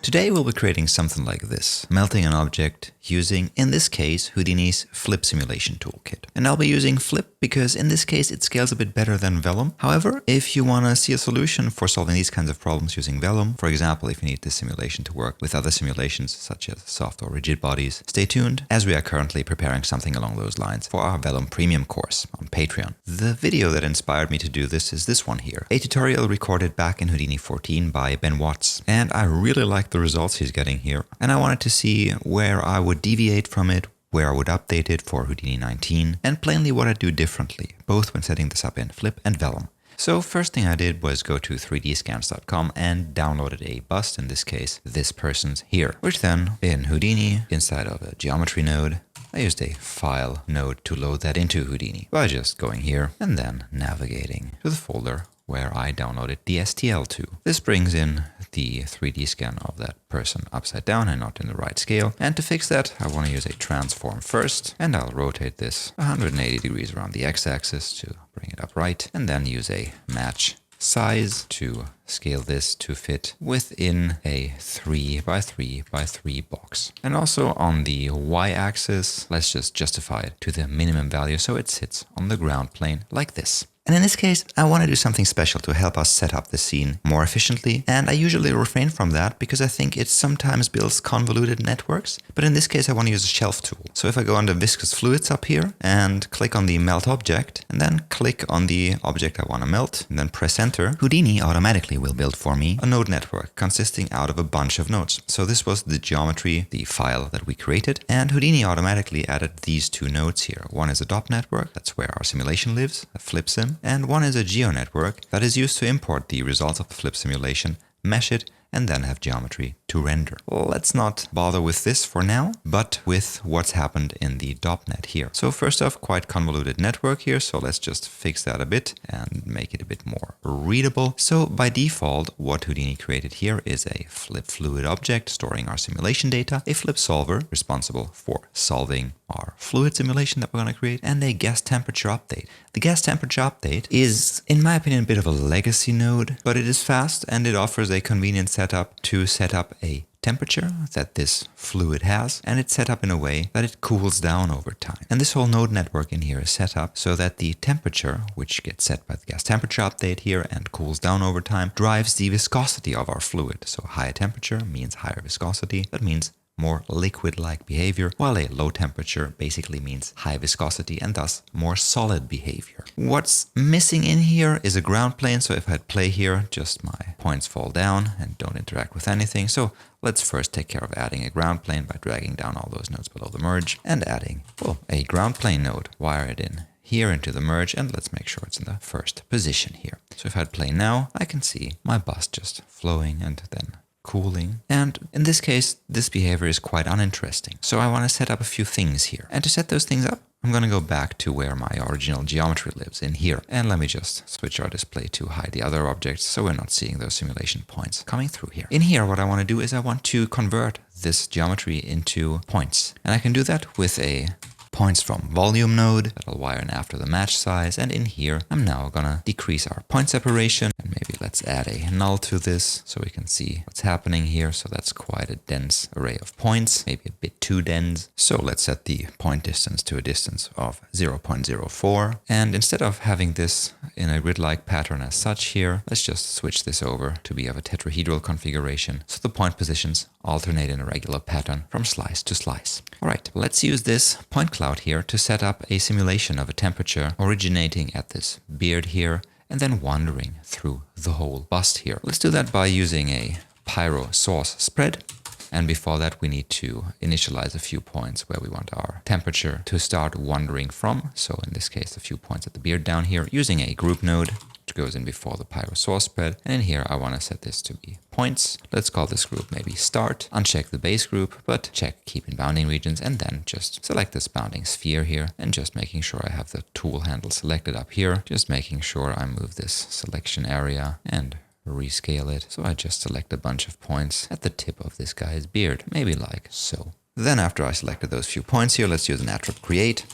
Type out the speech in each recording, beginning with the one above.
Today we'll be creating something like this, melting an object using, in this case, Houdini's Flip Simulation Toolkit. And I'll be using Flip because in this case it scales a bit better than Vellum. However, if you want to see a solution for solving these kinds of problems using Vellum, for example, if you need this simulation to work with other simulations such as soft or rigid bodies, stay tuned as we are currently preparing something along those lines for our Vellum Premium course on Patreon. The video that inspired me to do this is this one here, a tutorial recorded back in Houdini 14 by Ben Watts. And I really like the results he's getting here, and I wanted to see where I would deviate from it, where I would update it for Houdini 19, and plainly what I'd do differently, both when setting this up in Flip and Vellum. So first thing I did was go to 3dscans.com and downloaded a bust, in this case this person's here, which then in Houdini, inside of a geometry node, I used a file node to load that into Houdini by just going here and then navigating to the folder where I downloaded the STL to. This brings in the 3D scan of that person upside down and not in the right scale. And to fix that, I want to use a transform first, and I'll rotate this 180 degrees around the x-axis to bring it upright, and then use a match size to scale this to fit within a 3 by 3 by 3 box. And also on the y-axis, let's just justify it to the minimum value so it sits on the ground plane like this. And in this case, I want to do something special to help us set up the scene more efficiently, and I usually refrain from that because I think it sometimes builds convoluted networks, but in this case I want to use a shelf tool. So if I go under viscous fluids up here and click on the melt object, and then click on the object I want to melt, and then press enter, Houdini automatically will build for me a node network consisting out of a bunch of nodes. So this was the geometry, the file that we created, and Houdini automatically added these two nodes here. One is a DOP network, that's where our simulation lives, a flip sim, and one is a geo network that is used to import the results of the flip simulation, mesh it, and then have geometry to render. Let's not bother with this for now, but with what's happened in the DOPNet here. So first off, quite convoluted network here, so let's just fix that a bit and make it a bit more readable. So by default, what Houdini created here is a flip fluid object storing our simulation data, a flip solver responsible for solving our fluid simulation that we're going to create, and a gas temperature update. The gas temperature update is, in my opinion, a bit of a legacy node, but it is fast and it offers a convenient setup to set up a temperature that this fluid has, and it's set up in a way that it cools down over time. And this whole node network in here is set up so that the temperature, which gets set by the gas temperature update here and cools down over time, drives the viscosity of our fluid. So higher temperature means higher viscosity. That means more liquid-like behavior, while a low temperature basically means high viscosity and thus more solid behavior. What's missing in here is a ground plane, so if I'd play here, just my points fall down and don't interact with anything. So let's first take care of adding a ground plane by dragging down all those nodes below the merge and adding, well, a ground plane node, wire it in here into the merge, and let's make sure it's in the first position here. So if I'd play now, I can see my bus just flowing and then cooling. And in this case, this behavior is quite uninteresting. So I want to set up a few things here. And to set those things up, I'm going to go back to where my original geometry lives, in here. And let me just switch our display to hide the other objects so we're not seeing those simulation points coming through here. In here, what I want to do is I want to convert this geometry into points. And I can do that with a points from volume node that'll wire in after the match size, and in here I'm now gonna decrease our point separation, and maybe let's add a null to this so we can see what's happening here. So that's quite a dense array of points, maybe a bit too dense. So let's set the point distance to a distance of 0.04, and instead of having this in a grid-like pattern as such here, let's just switch this over to be of a tetrahedral configuration so the point positions alternate in a regular pattern from slice to slice. Alright, let's use this point cloud here to set up a simulation of a temperature originating at this beard here and then wandering through the whole bust here. Let's do that by using a Pyro source spread. And before that, we need to initialize a few points where we want our temperature to start wandering from. So in this case, a few points at the beard down here using a group node, which goes in before the Pyro source spread. And in here, I want to set this to be points. Let's call this group maybe start. Uncheck the base group, but check keep in bounding regions, and then just select this bounding sphere here and just making sure I have the tool handle selected up here. Just making sure I move this selection area and rescale it. So I just select a bunch of points at the tip of this guy's beard, maybe like so. Then after I selected those few points here, let's use an attribute create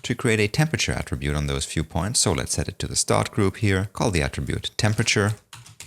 to create a temperature attribute on those few points. So let's set it to the start group here, call the attribute temperature,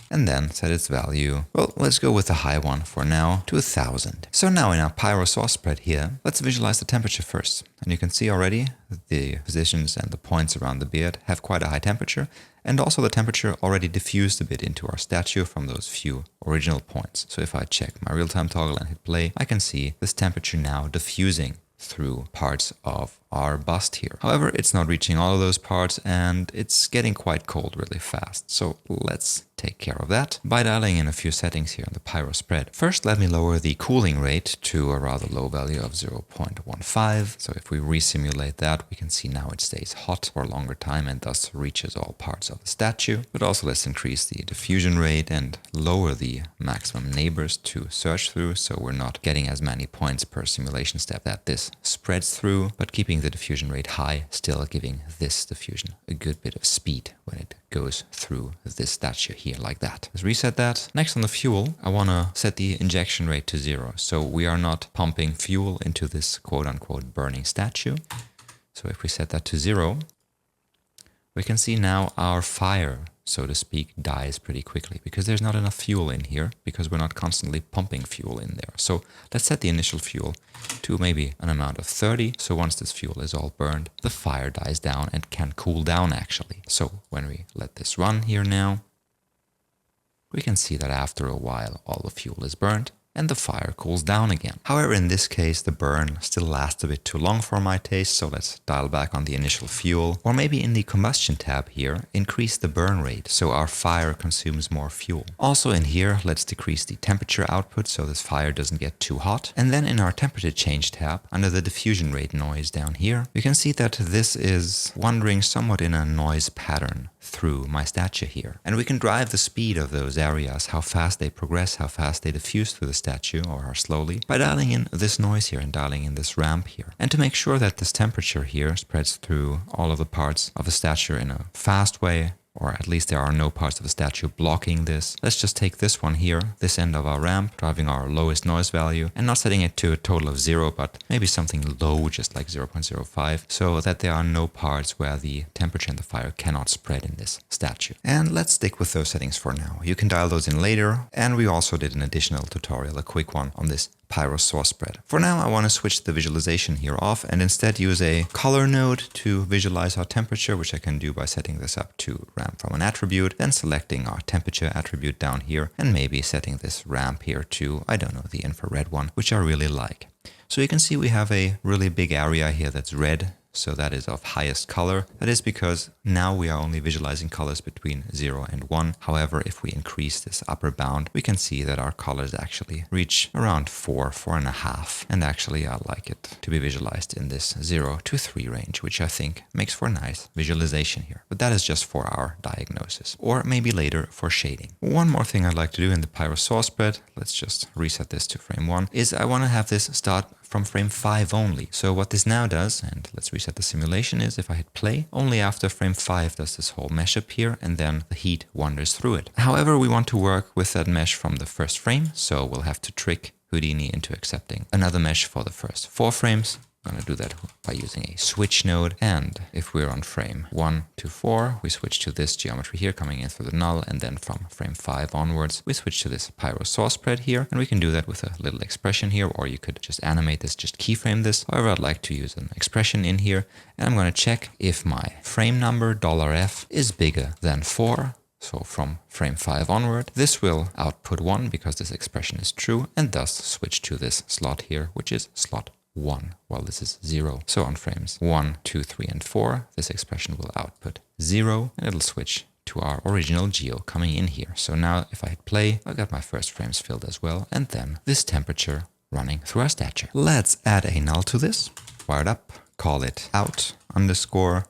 and then set its value. Well, let's go with the high one for now to 1000. So now in our Pyro source spread here, let's visualize the temperature first. And you can see already that the positions and the points around the beard have quite a high temperature. And also the temperature already diffused a bit into our statue from those few original points. So if I check my real-time toggle and hit play, I can see this temperature now diffusing through parts of our bust here. However, it's not reaching all of those parts and it's getting quite cold really fast. So let's take care of that by dialing in a few settings here in the Pyro spread. First, let me lower the cooling rate to a rather low value of 0.15. So if we resimulate that, we can see now it stays hot for a longer time and thus reaches all parts of the statue. But also let's increase the diffusion rate and lower the maximum neighbors to search through, so we're not getting as many points per simulation step that this spreads through, but keeping the diffusion rate high, still giving this diffusion a good bit of speed when it goes through this statue here like that. Let's reset that. Next on the fuel, I want to set the injection rate to 0. So we are not pumping fuel into this quote-unquote burning statue. So if we set that to 0, we can see now our fire, so to speak, dies pretty quickly because there's not enough fuel in here because we're not constantly pumping fuel in there. So let's set the initial fuel to maybe an amount of 30. So once this fuel is all burned, the fire dies down and can cool down actually. So when we let this run here now, we can see that after a while all the fuel is burned and the fire cools down again. However, in this case, the burn still lasts a bit too long for my taste, so let's dial back on the initial fuel. Or maybe in the combustion tab here, increase the burn rate so our fire consumes more fuel. Also in here, let's decrease the temperature output so this fire doesn't get too hot. And then in our temperature change tab, under the diffusion rate noise down here, you can see that this is wandering somewhat in a noise pattern through my statue here. And we can drive the speed of those areas, how fast they progress, how fast they diffuse through the statue or how slowly, by dialing in this noise here and dialing in this ramp here. And to make sure that this temperature here spreads through all of the parts of the statue in a fast way, or at least there are no parts of the statue blocking this. Let's just take this one here, this end of our ramp, driving our lowest noise value, and not setting it to a total of 0, but maybe something low, just like 0.05, so that there are no parts where the temperature and the fire cannot spread in this statue. And let's stick with those settings for now. You can dial those in later, and we also did an additional tutorial, a quick one, on this Pyro source spread. For now, I want to switch the visualization here off and instead use a color node to visualize our temperature, which I can do by setting this up to ramp from an attribute, then selecting our temperature attribute down here, and maybe setting this ramp here to, I don't know, the infrared one, which I really like. So you can see we have a really big area here that's red. So that is of highest color. That is because now we are only visualizing colors between 0 and 1. However, if we increase this upper bound, we can see that our colors actually reach around 4, 4.5. And actually I like it to be visualized in this 0 to 3 range, which I think makes for a nice visualization here. But that is just for our diagnosis, or maybe later for shading. One more thing I'd like to do in the Pyro source spread, let's just reset this to frame 1, is I want to have this start from frame 5 only. So what this now does, and let's reset the simulation, is if I hit play, only after frame 5 does this whole mesh appear and then the heat wanders through it. However, we want to work with that mesh from the first frame, so we'll have to trick Houdini into accepting another mesh for the first 4 frames. I'm going to do that by using a switch node, and if we're on frame 1 to 4, we switch to this geometry here coming in through the null, and then from frame 5 onwards we switch to this Pyro source spread here, and we can do that with a little expression here, or you could just animate this, just keyframe this. However, I'd like to use an expression in here, and I'm going to check if my frame number $f is bigger than 4. So from frame 5 onward, this will output 1 because this expression is true, and thus switch to this slot here, which is slot 1, while this is 0. So on frames 1, 2, 3, and 4, this expression will output 0, and it'll switch to our original geo coming in here. So now if I hit play, I'll get my first frames filled as well, and then this temperature running through our statue. Let's add a null to this, wire it up, call it out underscore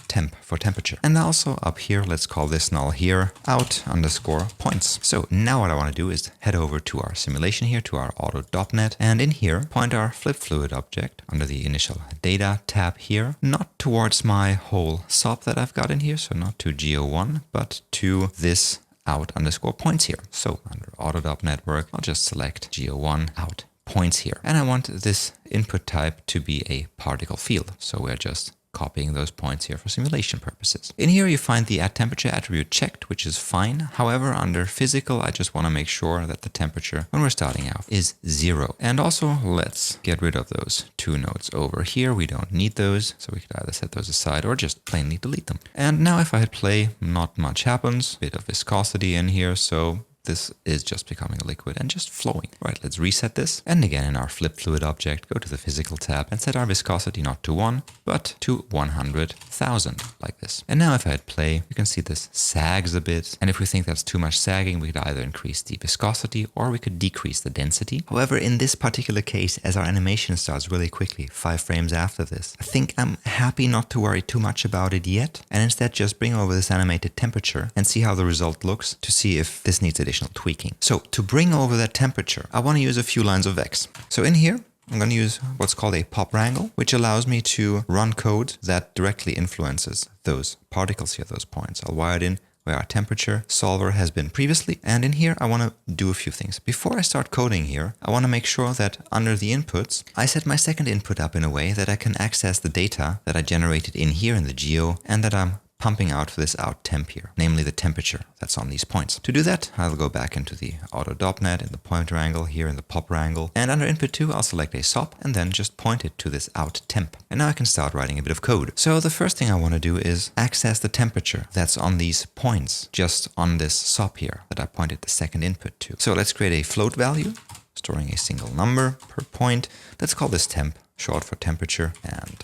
temp for temperature. And also up here, let's call this null here out underscore points. So now what I want to do is head over to our simulation here, to our auto.net, and in here point our flip fluid object under the initial data tab here, not towards my whole sop that I've got in here, so not to geo1, but to this out underscore points here. So under auto.network, I'll just select geo1 out points here. And I want this input type to be a particle field. So we're just copying those points here for simulation purposes. In here you find the add temperature attribute checked, which is fine. However, under physical, I just want to make sure that the temperature when we're starting out is 0. And also let's get rid of those 2 nodes over here. We don't need those, so we could either set those aside or just plainly delete them. And now if I hit play, not much happens. Bit of viscosity in here, so this is just becoming a liquid and just flowing. Right, let's reset this. And again, in our flip fluid object, go to the physical tab and set our viscosity not to 1, but to 100,000, like this. And now if I hit play, you can see this sags a bit. And if we think that's too much sagging, we could either increase the viscosity or we could decrease the density. However, in this particular case, as our animation starts really quickly, 5 frames after this, I think I'm happy not to worry too much about it yet, and instead just bring over this animated temperature and see how the result looks to see if this needs additional tweaking. So to bring over that temperature, I want to use a few lines of X. So in here, I'm going to use what's called a pop wrangle, which allows me to run code that directly influences those particles here, those points. I'll wire it in where our temperature solver has been previously. And in here, I want to do a few things. Before I start coding here, I want to make sure that under the inputs, I set my second input up in a way that I can access the data that I generated in here in the geo and that I'm pumping out for this out temp here, namely the temperature that's on these points. To do that, I'll go back into the auto.net in the point wrangle here in the pop wrangle, and under input 2, I'll select a SOP and then just point it to this out temp. And now I can start writing a bit of code. So the first thing I want to do is access the temperature that's on these points, just on this SOP here that I pointed the second input to. So let's create a float value, storing a single number per point. Let's call this temp, short for temperature, and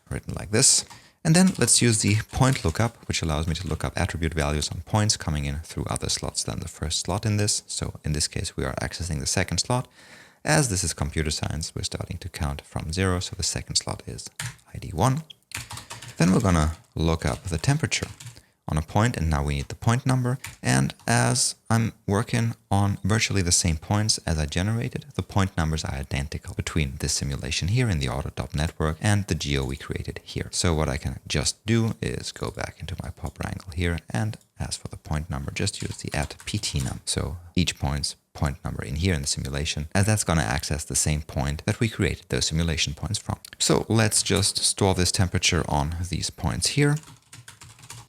written like this. And then let's use the point lookup, which allows me to look up attribute values on points coming in through other slots than the first slot in this. So in this case, we are accessing the second slot. As this is computer science, we're starting to count from 0. So the second slot is ID 1. Then we're going to look up the temperature on a point, and now we need the point number. And as I'm working on virtually the same points as I generated, the point numbers are identical between this simulation here in the auto.net network and the geo we created here. So what I can just do is go back into my pop wrangle here, and as for the point number, just use the @ptnum. So each point number in here in the simulation, as that's going to access the same point that we created those simulation points from. So let's just store this temperature on these points here,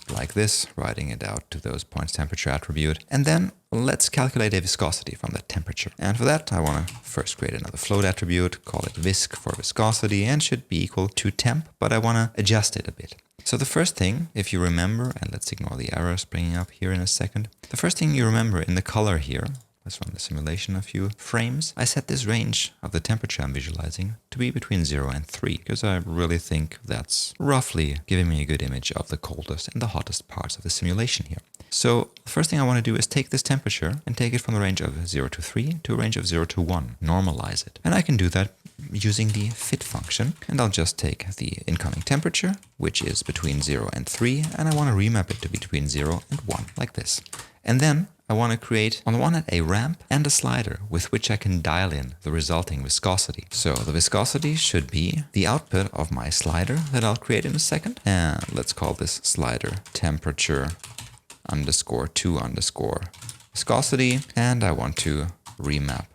like this, writing it out to those points temperature attribute. And then let's calculate a viscosity from that temperature. And for that, I want to first create another float attribute, call it visc for viscosity, and should be equal to temp, but I want to adjust it a bit. So the first thing, if you remember, and let's ignore the error springing up here in a second. The first thing you remember in the color here, let's run the simulation a few frames. I set this range of the temperature I'm visualizing to be between 0 and 3, because I really think that's roughly giving me a good image of the coldest and the hottest parts of the simulation here. So the first thing I want to do is take this temperature and take it from the range of 0 to 3 to a range of 0 to 1, normalize it. And I can do that using the fit function, and I'll just take the incoming temperature, which is between 0 and 3, and I want to remap it to be between 0 and 1, like this. And then I want to create, on the one hand, a ramp and a slider with which I can dial in the resulting viscosity. So the viscosity should be the output of my slider that I'll create in a second. And let's call this slider temperature _to_ viscosity. And I want to remap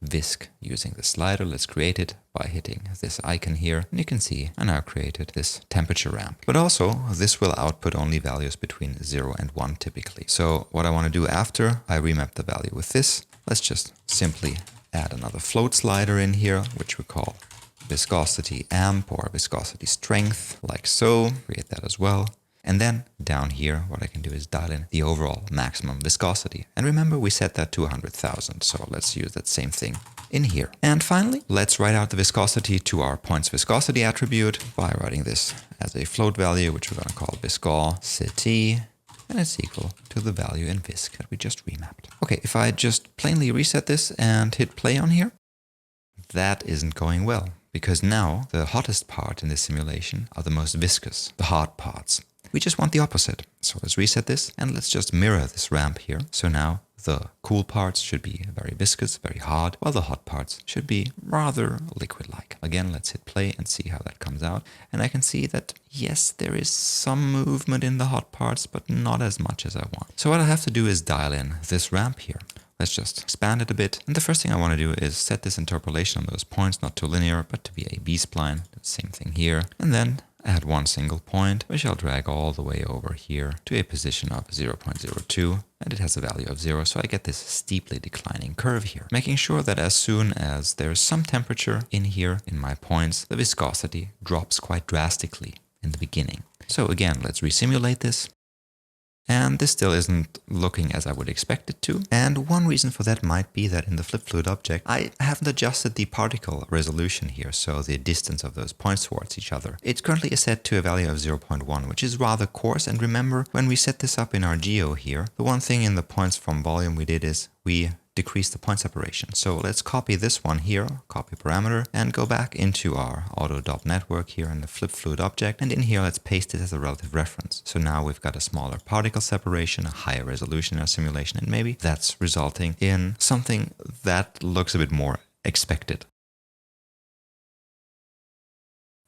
visc using the slider. Let's create it by hitting this icon here, and you can see I now created this temperature ramp. But also this will output only values between 0 and 1 typically. So what I want to do after I remap the value with this, let's just simply add another float slider in here, which we call viscosity amp or viscosity strength, like so. Create that as well. And then down here, what I can do is dial in the overall maximum viscosity. And remember, we set that to 100,000. So let's use that same thing in here. And finally, let's write out the viscosity to our points viscosity attribute by writing this as a float value, which we're going to call viscosity. And it's equal to the value in visc that we just remapped. Okay, if I just plainly reset this and hit play on here, that isn't going well, because now the hottest part in this simulation are the most viscous, the hard parts. We just want the opposite. So let's reset this and let's just mirror this ramp here. So now the cool parts should be very viscous, very hard, while the hot parts should be rather liquid-like. Again, let's hit play and see how that comes out. And I can see that, yes, there is some movement in the hot parts, but not as much as I want. So what I have to do is dial in this ramp here. Let's just expand it a bit. And the first thing I want to do is set this interpolation on those points, not too linear, but to be a B-spline. Same thing here. And then add one single point, which I'll drag all the way over here to a position of 0.02, and it has a value of 0, so I get this steeply declining curve here, making sure that as soon as there's some temperature in here in my points, the viscosity drops quite drastically in the beginning. So again, let's resimulate this. And this still isn't looking as I would expect it to. And one reason for that might be that in the flip fluid object, I haven't adjusted the particle resolution here, so the distance of those points towards each other. It's currently set to a value of 0.1, which is rather coarse. And remember, when we set this up in our geo here, the one thing in the points from volume we did is we decrease the point separation. So let's copy this one here, copy parameter, and go back into our auto-dop network here in the flip fluid object. And in here, let's paste it as a relative reference. So now we've got a smaller particle separation, a higher resolution in our simulation, and maybe that's resulting in something that looks a bit more expected.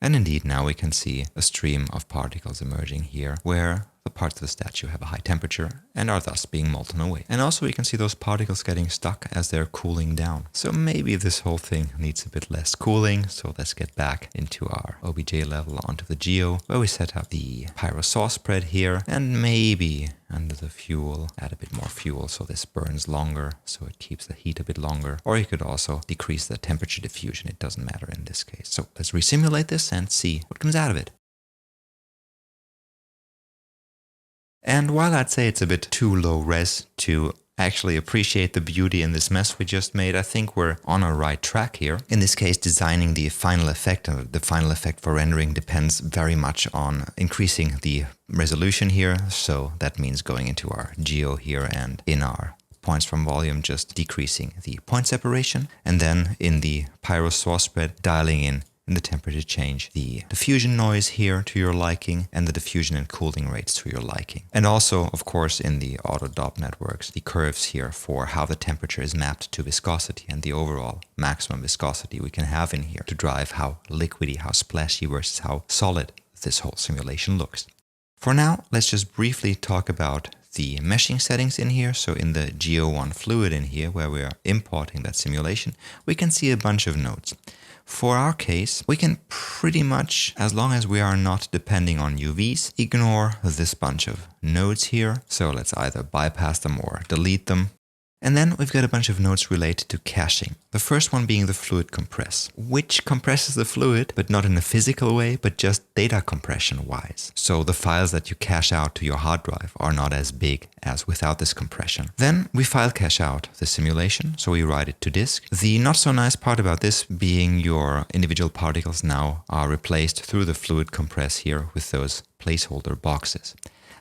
And indeed, now we can see a stream of particles emerging here where the parts of the statue have a high temperature and are thus being molten away. And also we can see those particles getting stuck as they're cooling down. So maybe this whole thing needs a bit less cooling. So let's get back into our OBJ level onto the geo where we set up the Pyro sauce spread here, and maybe under the fuel add a bit more fuel so this burns longer, so it keeps the heat a bit longer. Or you could also decrease the temperature diffusion. It doesn't matter in this case. So let's resimulate this and see what comes out of it. And while I'd say it's a bit too low res to actually appreciate the beauty in this mess we just made, I think we're on a right track here. In this case, designing the final effect, the final effect for rendering depends very much on increasing the resolution here. So that means going into our geo here and in our points from volume, just decreasing the point separation. And then in the Pyro source spread, dialing in the temperature change, the diffusion noise here to your liking, and the diffusion and cooling rates to your liking. And also, of course, in the auto-dop networks, the curves here for how the temperature is mapped to viscosity and the overall maximum viscosity we can have in here to drive how liquidy, how splashy versus how solid this whole simulation looks. For now, let's just briefly talk about the meshing settings in here. So in the Geo1 fluid in here, where we are importing that simulation, we can see a bunch of nodes. For our case, we can pretty much, as long as we are not depending on UVs, ignore this bunch of nodes here. So let's either bypass them or delete them. And then we've got a bunch of nodes related to caching. The first one being the fluid compress, which compresses the fluid, but not in a physical way, but just data compression wise. So the files that you cache out to your hard drive are not as big as without this compression. Then we file cache out the simulation, so we write it to disk. The not so nice part about this being your individual particles now are replaced through the fluid compress here with those placeholder boxes.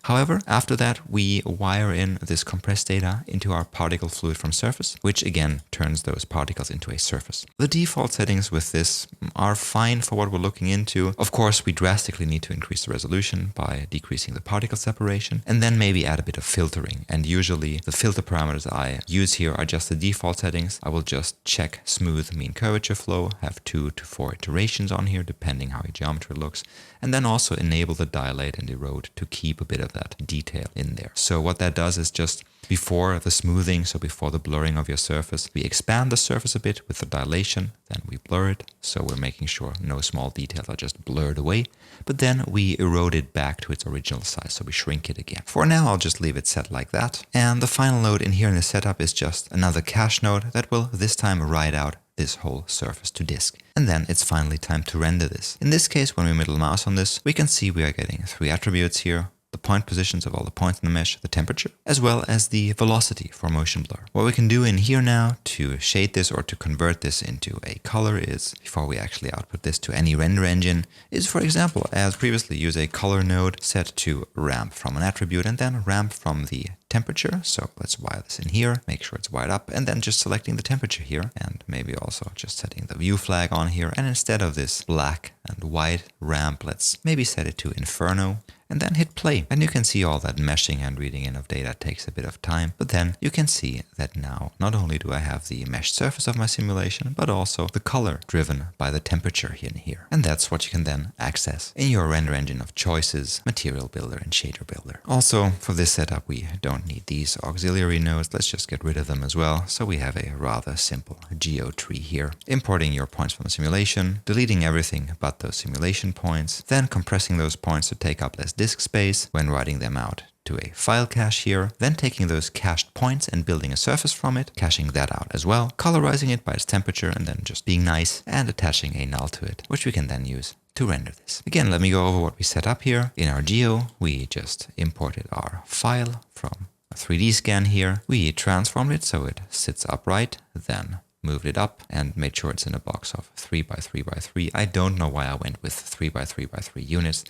However, after that, we wire in this compressed data into our particle fluid from surface, which again turns those particles into a surface. The default settings with this are fine for what we're looking into. Of course, we drastically need to increase the resolution by decreasing the particle separation, and then maybe add a bit of filtering. And usually the filter parameters I use here are just the default settings. I will just check smooth mean curvature flow, have 2 to 4 iterations on here, depending how your geometry looks, and then also enable the dilate and erode to keep a bit of that detail in there. So what that does is just before the smoothing, so before the blurring of your surface, we expand the surface a bit with the dilation, then we blur it, so we're making sure no small details are just blurred away, but then we erode it back to its original size, so we shrink it again. For now, I'll just leave it set like that. And the final node in here in the setup is just another cache node that will this time write out this whole surface to disk. And then it's finally time to render this. In this case, when we middle mouse on this, we can see we are getting 3 attributes here: the point positions of all the points in the mesh, the temperature, as well as the velocity for motion blur. What we can do in here now to shade this or to convert this into a color is, before we actually output this to any render engine, is, for example, as previously, use a color node set to ramp from an attribute and then ramp from the temperature. So let's wire this in here, make sure it's wired up, and then just selecting the temperature here, and maybe also just setting the view flag on here. And instead of this black and white ramp, let's maybe set it to Inferno. and then hit play. And you can see all that meshing and reading in of data takes a bit of time, but then you can see that now not only do I have the meshed surface of my simulation, but also the color driven by the temperature in here. And that's what you can then access in your render engine of choices, Material Builder and Shader Builder. Also, for this setup, we don't need these auxiliary nodes. Let's just get rid of them as well. So we have a rather simple geo tree here. Importing your points from the simulation, deleting everything but those simulation points, then compressing those points to take up less disk space when writing them out to a file cache here, then taking those cached points and building a surface from it, caching that out as well, colorizing it by its temperature, and then just being nice and attaching a null to it, which we can then use to render this. Again, let me go over what we set up here. In our geo, we just imported our file from a 3D scan here. We transformed it so it sits upright, then moved it up and made sure it's in a box of 3 by 3 by 3. I don't know why I went with 3 by 3 by 3 units.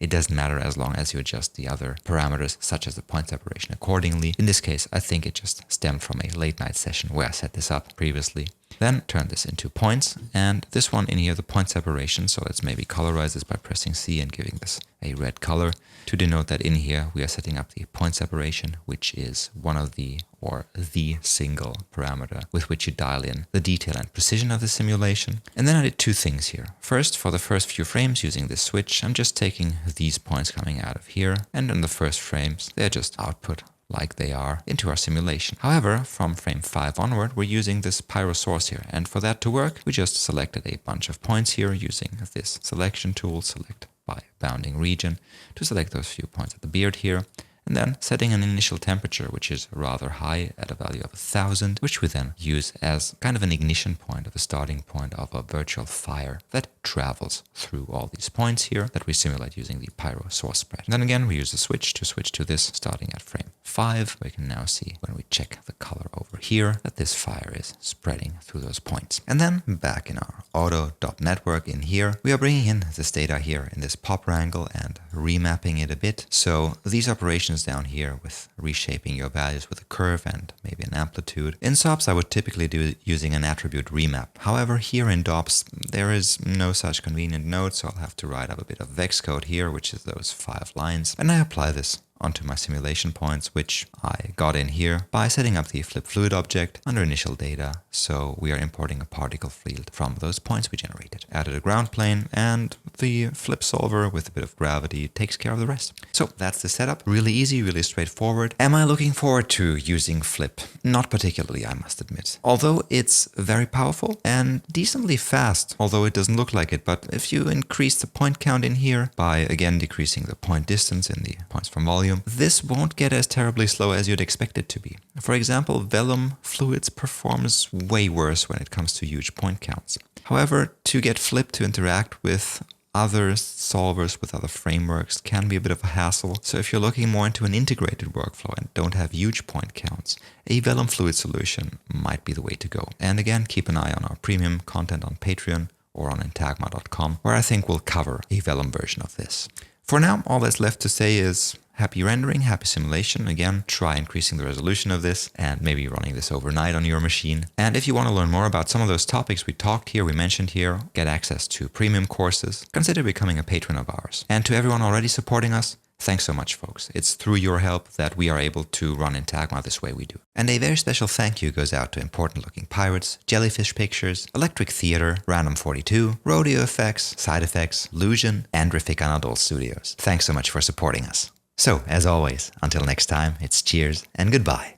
It doesn't matter as long as you adjust the other parameters, such as the point separation, accordingly. In this case, I think it just stemmed from a late night session where I set this up previously. Then turn this into points, and this one in here, the point separation, so let's maybe colorize this by pressing C and giving this a red color to denote that in here we are setting up the point separation, which is one of the, or the single parameter with which you dial in the detail and precision of the simulation. And then I did two things here. First, for the first few frames using this switch, I'm just taking these points coming out of here, and in the first frames, they're just output like they are into our simulation. However, from frame 5 onward, we're using this Pyro source here, and for that to work, we just selected a bunch of points here using this selection tool, select by bounding region, to select those few points at the beard here, and then setting an initial temperature, which is rather high at a value of 1000, which we then use as kind of an ignition point, of a starting point of a virtual fire that travels through all these points here that we simulate using the Pyro source spread. And then again, we use the switch to switch to this starting at frame 5. We can now see when we check the color over here that this fire is spreading through those points. And then back in our auto.network in here, we are bringing in this data here in this pop wrangle and remapping it a bit. So these operations down here with reshaping your values with a curve and maybe an amplitude. In SOPs, I would typically do it using an attribute remap. However, here in DOPs, there is no such convenient node, so I'll have to write up a bit of VEX code here, which is those 5 lines. And I apply this onto my simulation points, which I got in here by setting up the flip fluid object under initial data. So we are importing a particle field from those points we generated. Added a ground plane, and the flip solver with a bit of gravity takes care of the rest. So that's the setup. Really easy, really straightforward. Am I looking forward to using flip? Not particularly, I must admit. Although it's very powerful and decently fast, although it doesn't look like it. But if you increase the point count in here by again decreasing the point distance in the points from volume, this won't get as terribly slow as you'd expect it to be. For example, vellum fluids performs way worse when it comes to huge point counts. However, to get flip to interact with other solvers, with other frameworks, can be a bit of a hassle. So if you're looking more into an integrated workflow and don't have huge point counts, a vellum fluid solution might be the way to go. And again, keep an eye on our premium content on Patreon or on intagma.com, where I think we'll cover a vellum version of this. For now, all that's left to say is happy rendering, happy simulation. Again, try increasing the resolution of this and maybe running this overnight on your machine. And if you want to learn more about some of those topics we mentioned here, get access to premium courses, consider becoming a patron of ours. And to everyone already supporting us, thanks so much, folks. It's through your help that we are able to run Intagma this way we do. And a very special thank you goes out to Important Looking Pirates, Jellyfish Pictures, Electric Theater, Random 42, Rodeo Effects, Side Effects, Lusion, and Rific Anadol Studios. Thanks so much for supporting us. So, as always, until next time, it's cheers and goodbye.